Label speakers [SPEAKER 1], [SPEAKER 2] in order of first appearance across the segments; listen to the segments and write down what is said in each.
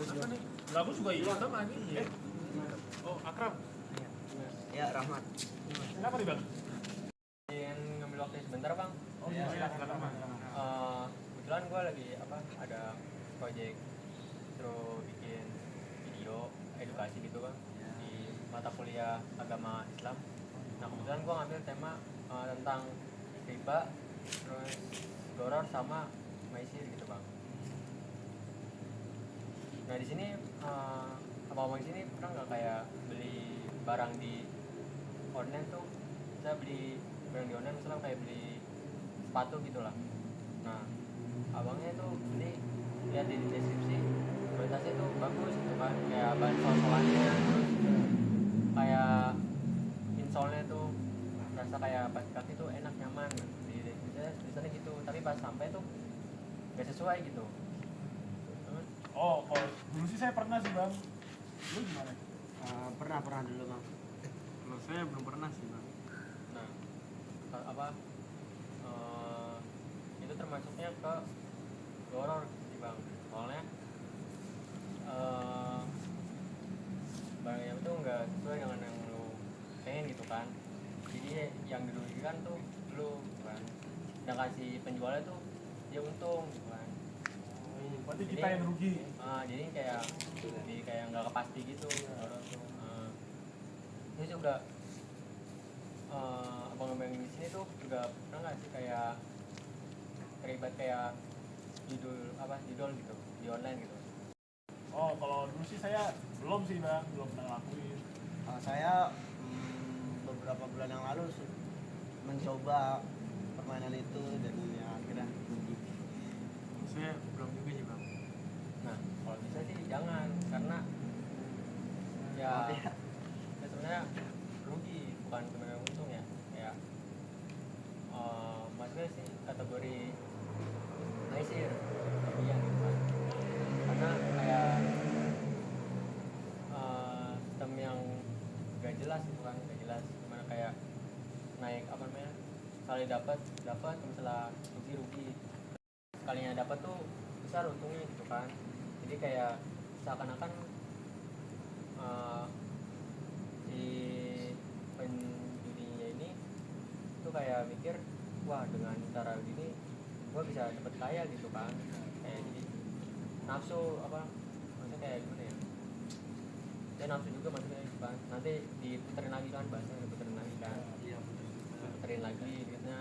[SPEAKER 1] Apa nih? Lagu juga hitam anjing. Oh, Akram.
[SPEAKER 2] Ya, Rahmat.
[SPEAKER 1] Kenapa nih, Bang?
[SPEAKER 3] Ingin ngambil waktu sebentar, Bang.
[SPEAKER 1] Oh iya, silakan.
[SPEAKER 3] Kebetulan gue lagi ada project terus bikin video edukasi gitu, Bang, di mata kuliah agama Islam. Nah, kebetulan gue ngambil tema tentang riba, terus doror sama maisir gitu, Bang. Nah, di sini abang-abang di sini pernah nggak kayak beli barang di online tuh? Saya beli barang di online misalnya kayak beli sepatu gitulah. Nah, abangnya tuh beli, lihat di deskripsi kualitasnya tuh bagus gitu kan, kayak bahan sol-solannya, terus kayak insolnya tuh rasa kayak pas kaki tuh enak, nyaman di sana gitu. Tapi pas sampai tuh gak sesuai gitu.
[SPEAKER 1] Oh, kalau dulu sih saya pernah sih, Bang. Lu gimana?
[SPEAKER 2] Pernah dulu, Bang.
[SPEAKER 4] Kalau saya belum pernah sih, Bang.
[SPEAKER 3] Nah, itu termasuknya ke horor sih, Bang. Soalnya barangnya itu nggak sesuai dengan yang lu pengen gitu kan. Jadi yang dirugikan tuh lu gitu kan. Sedangkan si penjualnya tuh dia untung gitu kan.
[SPEAKER 1] Berarti kita yang rugi.
[SPEAKER 3] Jadi kayak nggak kepasti gitu horor tuh. Ini juga abang-abang di sini tuh juga pernah nggak sih kayak terlibat kayak judul gitu di online gitu?
[SPEAKER 1] Oh, kalau dulu sih saya belum sih, Bang, belum pernah ngelakuin.
[SPEAKER 2] Saya beberapa bulan yang lalu mencoba permainan itu dan ya akhirnya rugi.
[SPEAKER 4] Saya belum juga sih, Bang.
[SPEAKER 3] Nah, kalau bisa sih jangan, karena ya sebenarnya rugi, bukan sebenarnya untung ya. Kayak maksudnya sih kategori maisir iya gitu kan. Karena kayak sistem yang gak jelas gitu kan, gak jelas gimana kayak naik sekali dapat misalnya rugi sekalinya dapat tuh besar untungnya gitu kan. Jadi kayak seakan-akan si penjudinya ini tuh kayak mikir, wah dengan cara gini gua bisa cepet kaya gitu kan. Kayak jadi nafsu maksudnya kayak gimana ya, dia nafsu juga maksudnya gitu kan. Nanti diputerin lagi kan, bahasanya diputerin lagi kan, puterin lagi duitnya,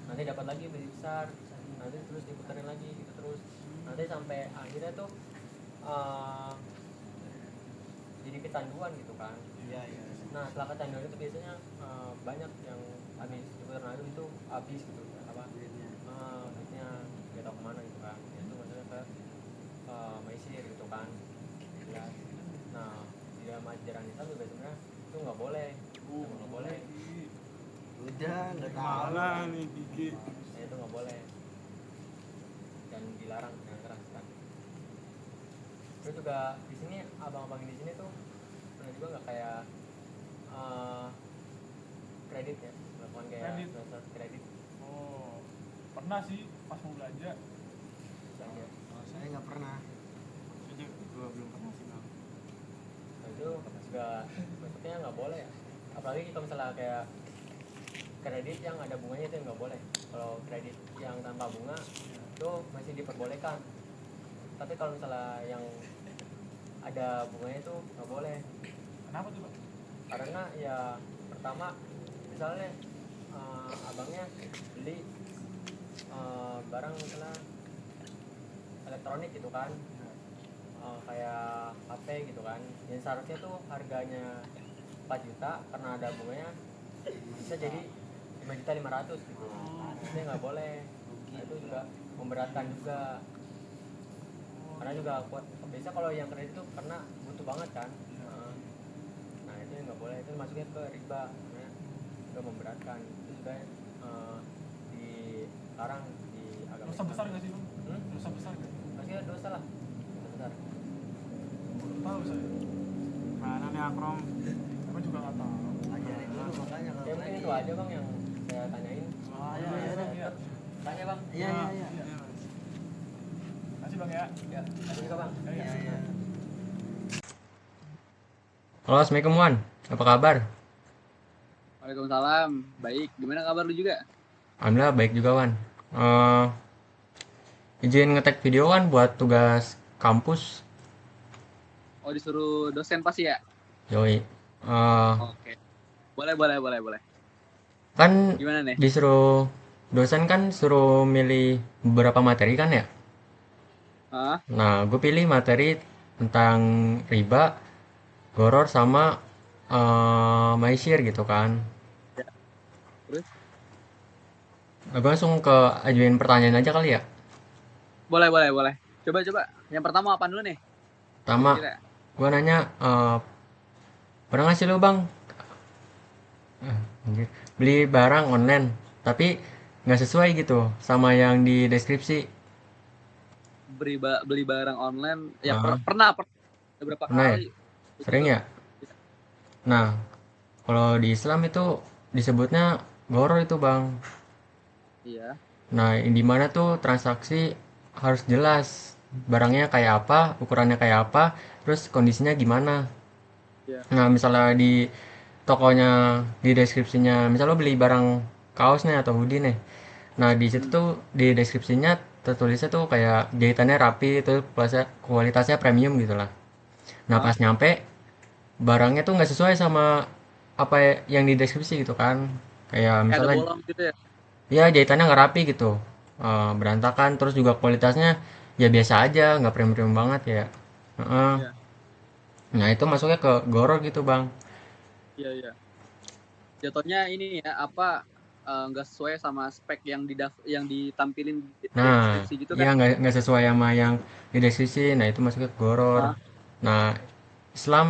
[SPEAKER 3] nanti dapat lagi lebih besar, nanti terus diputerin lagi gitu terus, nanti sampai akhirnya tuh jadi kecanduan gitu kan.
[SPEAKER 2] Iya.
[SPEAKER 3] Nah, setelah kecanduan itu biasanya banyak yang habis diputerin lagi itu habis gitu duitnya nggak tahu kemana gitu kan. Itu maksudnya ke maisir gitu kan, jelas. Nah, di dalam ajaran Islam juga sebenarnya itu nggak boleh, nggak boleh.
[SPEAKER 2] Udah nggak tahu.
[SPEAKER 4] Malah nih gigi.
[SPEAKER 3] Nah, itu nggak boleh dan dilarang dengan keras kan. Terus juga di sini abang-abang di sini tuh pernah juga nggak kayak kredit ya, melakukan kayak kredit.
[SPEAKER 1] Oh, pernah sih pas mau belanja.
[SPEAKER 3] Belanja.
[SPEAKER 2] Saya nggak pernah.
[SPEAKER 4] Saya juga belum pernah sih, Bang.
[SPEAKER 3] Nah, itu juga maksudnya nggak boleh ya. Apalagi kalau misalnya kayak kredit yang ada bunganya itu nggak boleh. Kalau kredit yang tanpa bunga itu masih diperbolehkan. Tapi kalau misalnya yang ada bunganya itu nggak boleh.
[SPEAKER 1] Kenapa tuh, Bang?
[SPEAKER 3] Karena ya pertama misalnya abangnya beli barang misalnya elektronik gitu kan, kayak HP gitu kan, yang seharusnya tuh harganya 4 juta, karena ada bunganya bisa jadi 5.500.000 gitu. Itu nggak boleh. Nah, itu juga memberatkan juga, karena juga biasa kalau yang kredit itu karena butuh banget kan. Nah, itu nggak boleh, itu masuknya ke riba, karena juga memberatkan. Itu juga dilarang di agama
[SPEAKER 1] Dosa besar nggak sih, Bang? Dosa besar nggak?
[SPEAKER 3] Maksudnya dosa lah, dosa besar.
[SPEAKER 1] Tahu saya.
[SPEAKER 4] Mana nih Akrom?
[SPEAKER 1] Apa juga nggak tahu.
[SPEAKER 2] Ajarin dulu makanya kalau
[SPEAKER 3] Ya mungkin itu aja Bang yang saya tanyain.
[SPEAKER 1] Iya.
[SPEAKER 3] Tanya Bang.
[SPEAKER 2] Iya.
[SPEAKER 1] Kasih, Bang ya.
[SPEAKER 3] Ya, kasih juga Bang.
[SPEAKER 1] Iya.
[SPEAKER 2] Iya.
[SPEAKER 3] Halo, Assalamualaikum Wan. Apa kabar?
[SPEAKER 5] Waalaikumsalam. Baik. Gimana kabar lu juga?
[SPEAKER 3] Alhamdulillah baik juga Wan. Eh, izin ngetek video Wan buat tugas kampus.
[SPEAKER 5] Oh, disuruh dosen pasti ya?
[SPEAKER 3] Yoi.
[SPEAKER 5] Oke. Boleh, boleh, boleh, boleh.
[SPEAKER 3] Kan
[SPEAKER 5] Gimana nih?
[SPEAKER 3] disuruh dosen kan suruh milih beberapa materi kan ya.
[SPEAKER 5] Hah?
[SPEAKER 3] Nah, gue pilih materi tentang riba, goror sama maisir gitu kan.
[SPEAKER 5] Terus?
[SPEAKER 3] Nah, gue langsung ke ajuin pertanyaan aja kali ya.
[SPEAKER 5] Boleh, boleh, boleh. Coba, coba. Yang pertama apa dulu nih?
[SPEAKER 3] Pertama,
[SPEAKER 5] Kira-kira.
[SPEAKER 3] gue nanya, pernah nggak sih lu bang anjir, beli barang online tapi nggak sesuai gitu sama yang di deskripsi?
[SPEAKER 5] Beli barang online. Ya,
[SPEAKER 3] Ah,
[SPEAKER 5] pernah. Beberapa
[SPEAKER 3] pernah ya?
[SPEAKER 5] kali.
[SPEAKER 3] Sering
[SPEAKER 5] Betul.
[SPEAKER 3] ya? Nah, kalau di Islam itu disebutnya goro itu bang.
[SPEAKER 5] Iya.
[SPEAKER 3] Nah, di mana tuh transaksi harus jelas barangnya kayak apa, ukurannya kayak apa, terus kondisinya gimana.
[SPEAKER 5] Iya.
[SPEAKER 3] Nah, misalnya di tokonya, di deskripsinya, misal lo beli barang kaos nih atau hoodie nih. Nah, di situ
[SPEAKER 5] Hmm.
[SPEAKER 3] tuh di deskripsinya tertulisnya tuh kayak jahitannya rapi, itu kualitasnya premium gitu lah. Nah,
[SPEAKER 5] Hah?
[SPEAKER 3] pas nyampe barangnya tuh nggak sesuai sama apa yang di deskripsi gitu kan. Kayak
[SPEAKER 5] Kayak ada
[SPEAKER 3] misalnya
[SPEAKER 5] bolong gitu ya?
[SPEAKER 3] ya jahitannya nggak rapi gitu. Berantakan, terus juga kualitasnya ya biasa aja, nggak premium banget ya. Heeh.
[SPEAKER 5] Iya.
[SPEAKER 3] Nah, itu masuknya ke goror gitu, Bang.
[SPEAKER 5] Iya, iya. Jatuhnya ini ya, apa, nggak sesuai sama spek yang ditampilin di
[SPEAKER 3] Nah,
[SPEAKER 5] deskripsi gitu
[SPEAKER 3] ya
[SPEAKER 5] kan?
[SPEAKER 3] nggak sesuai sama yang di deskripsi. Nah, itu masuknya ke goror.
[SPEAKER 5] Hah?
[SPEAKER 3] Nah, Islam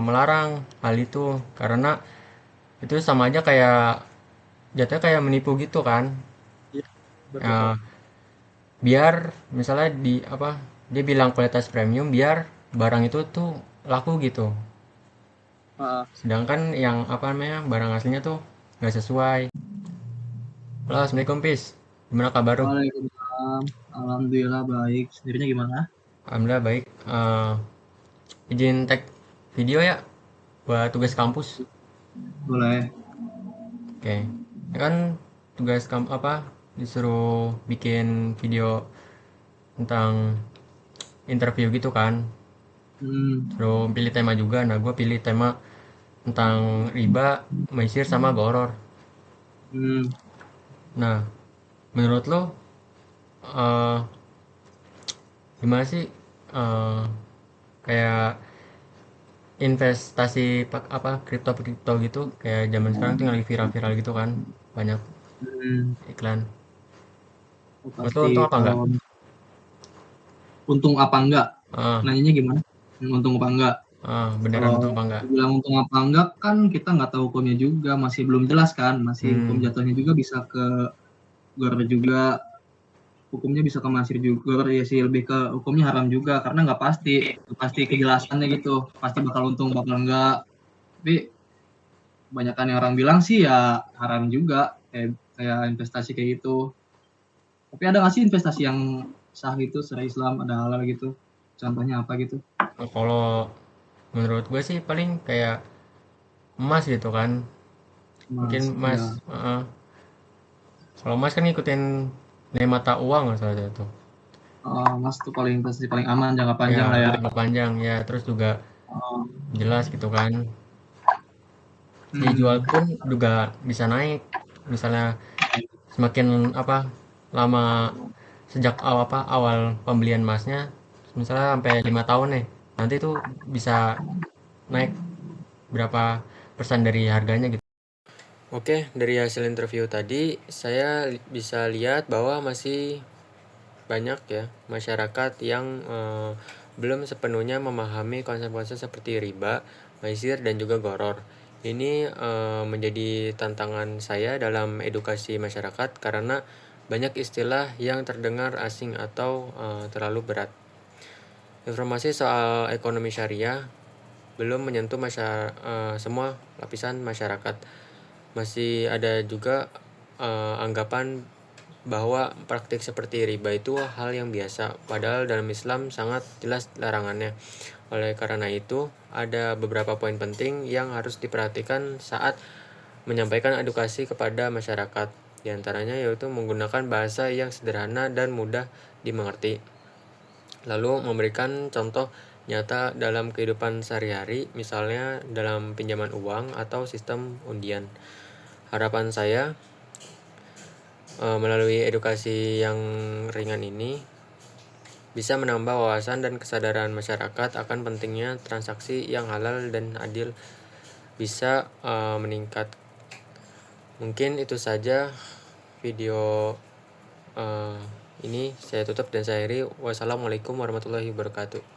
[SPEAKER 3] melarang hal itu karena itu sama aja kayak jatuhnya kayak menipu gitu kan.
[SPEAKER 5] Iya. Betul.
[SPEAKER 3] Eh, biar misalnya di apa dia bilang kualitas premium biar barang itu tuh laku gitu.
[SPEAKER 5] Heeh.
[SPEAKER 3] Sedangkan yang apa namanya barang aslinya tuh nggak sesuai. Halo, Assalamualaikum Pis. Gimana kabar lu?
[SPEAKER 6] Waalaikumsalam. Alhamdulillah baik. Sendirinya gimana?
[SPEAKER 3] Alhamdulillah baik. Izin tag video ya buat tugas kampus.
[SPEAKER 6] Boleh.
[SPEAKER 3] Oke. Ya kan tugas apa disuruh bikin video tentang interview gitu kan.
[SPEAKER 6] Hmm.
[SPEAKER 3] Suruh pilih tema juga. Nah, gue pilih tema tentang riba, maisir sama goror.
[SPEAKER 6] Hmm.
[SPEAKER 3] Nah, menurut lo eh, gimana sih eh, kayak investasi apa kripto kripto gitu kayak zaman sekarang tuh yang lagi viral-viral gitu kan banyak
[SPEAKER 6] Hmm.
[SPEAKER 3] iklan. Lo tuh
[SPEAKER 6] Pasti
[SPEAKER 3] untung apa enggak?
[SPEAKER 6] kalau untung apa enggak?
[SPEAKER 3] Ah,
[SPEAKER 6] Nanyanya gimana? Untung apa enggak?
[SPEAKER 3] beneran
[SPEAKER 6] Kalau
[SPEAKER 3] untung apa enggak?
[SPEAKER 6] bilang untung apa enggak kan kita nggak tahu hukumnya juga, masih belum jelas kan, masih hukum
[SPEAKER 3] Hmm,
[SPEAKER 6] jatuhnya juga bisa ke gor juga, hukumnya bisa ke masir juga, ya sih lebih ke hukumnya haram juga karena nggak pasti kejelasannya gitu, pasti bakal untung bakal enggak. Tapi kebanyakan yang orang bilang sih ya haram juga kayak investasi kayak gitu. Tapi ada nggak sih investasi yang sah gitu secara Islam ada halal gitu? Contohnya apa gitu?
[SPEAKER 3] kalau menurut gue sih paling kayak emas gitu kan mungkin
[SPEAKER 6] Mas,
[SPEAKER 3] emas.
[SPEAKER 6] ya,
[SPEAKER 3] Kalau emas kan ngikutin nilai mata uang salah satu
[SPEAKER 6] Mas tuh paling investasi paling aman jangka
[SPEAKER 3] ya
[SPEAKER 6] panjang lah ya.
[SPEAKER 3] jangka panjang ya terus juga
[SPEAKER 6] Oh,
[SPEAKER 3] jelas gitu kan dijual
[SPEAKER 6] hmm,
[SPEAKER 3] pun juga bisa naik misalnya semakin apa lama sejak awal pembelian emasnya misalnya sampai 5 tahun nih nanti tuh bisa naik berapa persen dari harganya gitu. Oke, dari hasil interview tadi saya bisa lihat bahwa masih banyak ya masyarakat yang belum sepenuhnya memahami konsep-konsep seperti riba, maisir dan juga goror. Ini menjadi tantangan saya dalam edukasi masyarakat karena banyak istilah yang terdengar asing atau terlalu berat. Informasi soal ekonomi syariah belum menyentuh semua lapisan masyarakat. Masih ada juga anggapan
[SPEAKER 7] bahwa praktik seperti riba itu hal yang biasa, padahal dalam Islam sangat jelas larangannya. Oleh karena itu, ada beberapa poin penting yang harus diperhatikan saat menyampaikan edukasi kepada masyarakat. Di antaranya yaitu menggunakan bahasa yang sederhana dan mudah dimengerti. Lalu memberikan contoh nyata dalam kehidupan sehari-hari, misalnya dalam pinjaman uang atau sistem undian. Harapan saya melalui edukasi yang ringan ini bisa menambah wawasan dan kesadaran masyarakat akan pentingnya transaksi yang halal dan adil bisa meningkat. Mungkin itu saja video ini saya tutup dan saya akhiri. Wassalamualaikum warahmatullahi wabarakatuh.